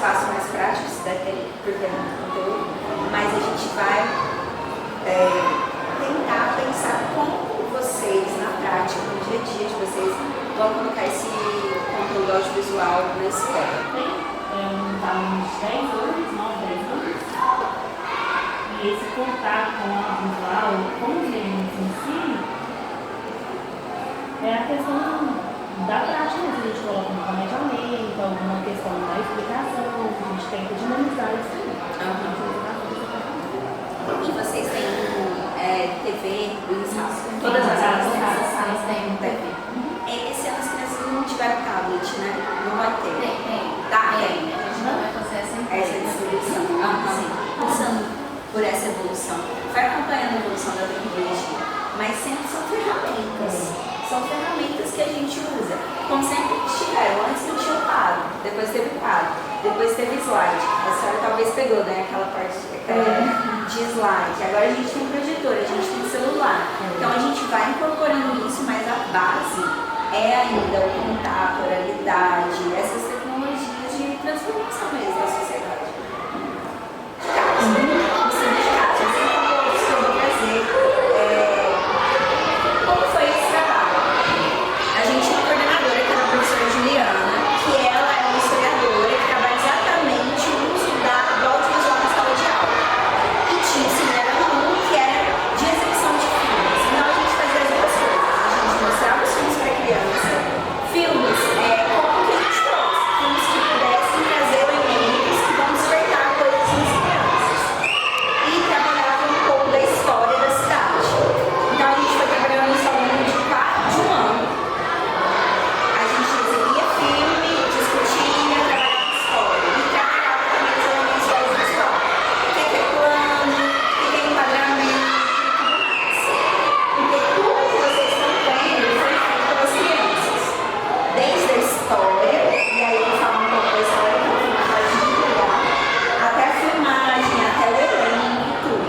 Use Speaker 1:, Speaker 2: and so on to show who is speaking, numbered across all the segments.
Speaker 1: espaços mais práticos, por ter muito conteúdo, mas a gente vai tentar pensar como vocês, na prática, no dia a dia de vocês, vão colocar esse conteúdo audiovisual na escola.
Speaker 2: Está uns 10 anos, 9, 10 anos, e esse contato com o audiovisual, com os eventos em si, é a questão da prática, a gente coloca um planejamento, alguma questão da explicação, a gente tenta dinamizar isso também.
Speaker 1: E vocês têm TV, todas as salas têm TV. Esse ano as crianças não tiveram tablet, né? Não vai ter.
Speaker 3: Tem.
Speaker 1: Tá,
Speaker 3: A gente não vai fazer essa
Speaker 1: distribuição. Passando por essa evolução, vai acompanhando a evolução da tecnologia, mas sempre são ferramentas. São ferramentas que a gente usa. Como sempre tiveram, antes não tinha o quadro, depois teve o quadro, depois teve slide. A senhora talvez pegou, né, aquela parte de slide. Agora a gente tem um projetor, a gente tem celular. Então a gente vai incorporando isso, mas a base é ainda o contato, a oralidade, essas tecnologias de transformação mesmo da sociedade. Como foi esse trabalho? A gente tinha uma coordenadora, que era a professora Juliana, que ela é uma historiadora que trabalha exatamente o uso do audiovisual na sala de aula. E tinha o Cinema 1, que era de exibição de filmes. Então a gente fazia as duas coisas. A gente mostrava os filmes para criança, filmes como que a gente trouxe, filmes que pudessem trazer elementos que vão despertar coisas nas crianças. E trabalhava um pouco da história da cidade. Então a gente foi trabalhando isso ao longo de um ano. A gente exibia filme, discutia, trabalhava história. E trabalhava também os elementos da audiovisual. O que é plano, o que é enquadramento e tudo mais. Porque tudo que vocês estão vendo foi feito pelas crianças. Desde a história, e aí eu falo um pouco da história, que é uma parte muito legal, até a filmagem, até o elenco e tudo.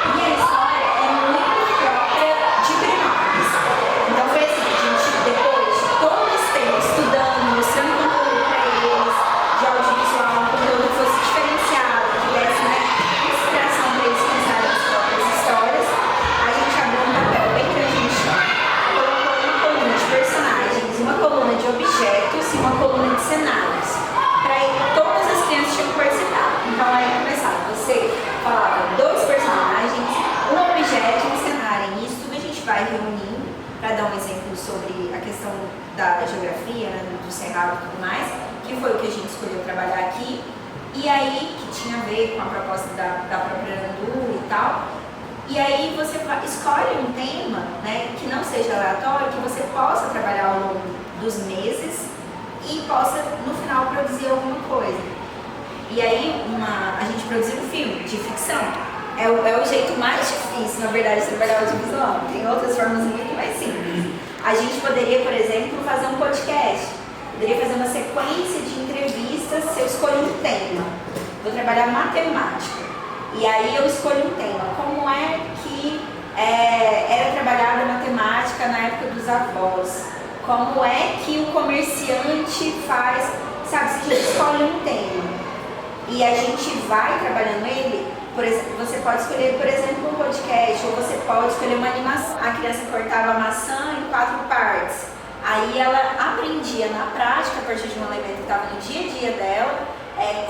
Speaker 1: E a história é muito própria de Grenópolis. Então foi assim, a gente depois de todo esse tempo estudando, mostrando conteúdo para eles, de audiovisual, um conteúdo que fosse diferenciado, que desse inspiração para eles pensarem as próprias histórias, a gente abriu um papel bem grande no chão, colocou uma coluna de personagens, uma coluna de objetos e uma coluna de cenários. Para todas as crianças tinham que participar. Então aí começava, você falava dois personagens, um objeto e um cenário. E isso tudo a gente vai reunindo para dar um exemplo sobre a questão da geografia, né, do cerrado e tudo mais, que foi o que a gente escolheu trabalhar aqui. E aí, que tinha a ver com a proposta da própria Andu e tal. E aí você escolhe um tema, né, que não seja aleatório, que você possa trabalhar ao longo dos meses e possa, no final, produzir alguma coisa. E aí, a gente produziu um filme de ficção. É o jeito mais difícil, na verdade, de trabalhar audiovisual. Tem outras formas muito mais simples. A gente poderia, por exemplo, fazer um podcast. Poderia fazer uma sequência de entrevistas se eu escolho um tema. Vou trabalhar matemática. E aí eu escolho um tema. Como é que era trabalhada a matemática na época dos avós? Como é que o comerciante faz? Sabe, se a gente escolhe um tema e a gente vai trabalhando ele, por exemplo, você pode escolher, por exemplo, um podcast, ou você pode escolher uma animação. A criança cortava a maçã em 4 partes. Aí ela aprendia na prática, a partir de um elemento que estava no dia a dia dela,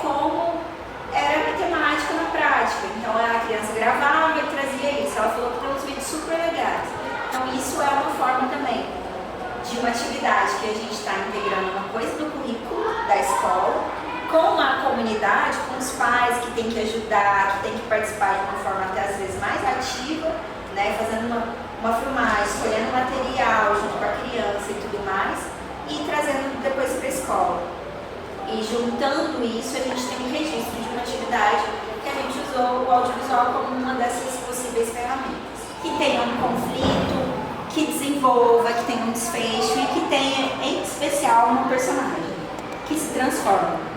Speaker 1: como era a matemática na prática. Então a criança gravava e trazia isso. Ela falou que tem uns vídeos super legais. Então isso é uma forma também de uma atividade que a gente está integrando uma coisa do currículo da escola com a comunidade, com os pais que tem que ajudar, que tem que participar de uma forma até às vezes mais ativa, né, fazendo uma filmagem, escolhendo material junto com a criança e tudo mais, e trazendo depois para a escola. E juntando isso, a gente tem um registro de uma atividade que a gente usou o audiovisual como uma dessas possíveis ferramentas. Que tenha um conflito, que desenvolva, que tenha um desfecho e que tenha, em especial, uma personagem que se transforma.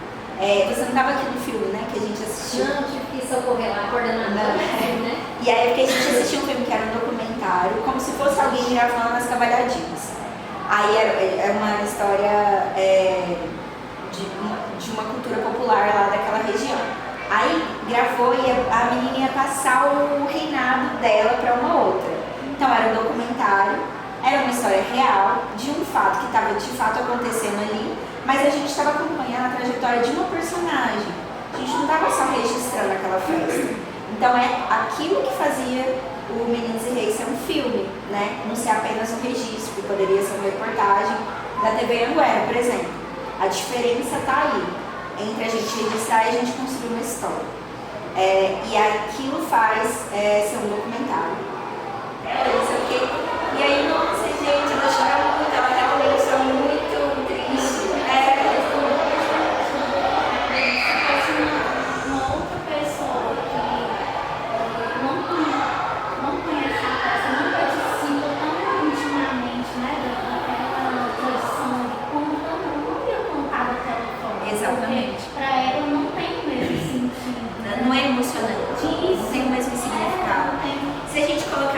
Speaker 1: Você não estava aqui no filme, né, que a gente assistiu?
Speaker 3: Não, tive que socorrer lá, coordenadora, né?
Speaker 1: E aí, porque a gente assistiu um filme que era um documentário, como se fosse alguém gravando as cavalhadinhas. Aí era uma história de uma cultura popular lá daquela região. Aí gravou e a menina ia passar o reinado dela para uma outra. Então era um documentário, era uma história real de um fato que estava de fato acontecendo ali, mas a gente estava acompanhando a trajetória de uma personagem. A gente não estava só registrando aquela festa. Então é aquilo que fazia o Meninos e Reis ser um filme, né? Não ser apenas um registro, que poderia ser uma reportagem da TV Anguera, por exemplo. A diferença está aí, entre a gente registrar e a gente construir uma história. E aquilo faz ser um documentário. Não sei o quê. E aí, nossa, gente, ela chora muito, ela realmente é muito triste.
Speaker 2: Uma outra pessoa que não conhece a peça, não participa tão intimamente, né, daquela tradição, como não ia contar daquela forma.
Speaker 1: Exatamente.
Speaker 2: Para ela não tem o mesmo sentido.
Speaker 1: Não é emocionante.
Speaker 2: Isso.
Speaker 1: Não tem o mesmo significado.
Speaker 2: Não tem.
Speaker 1: Se a gente colocar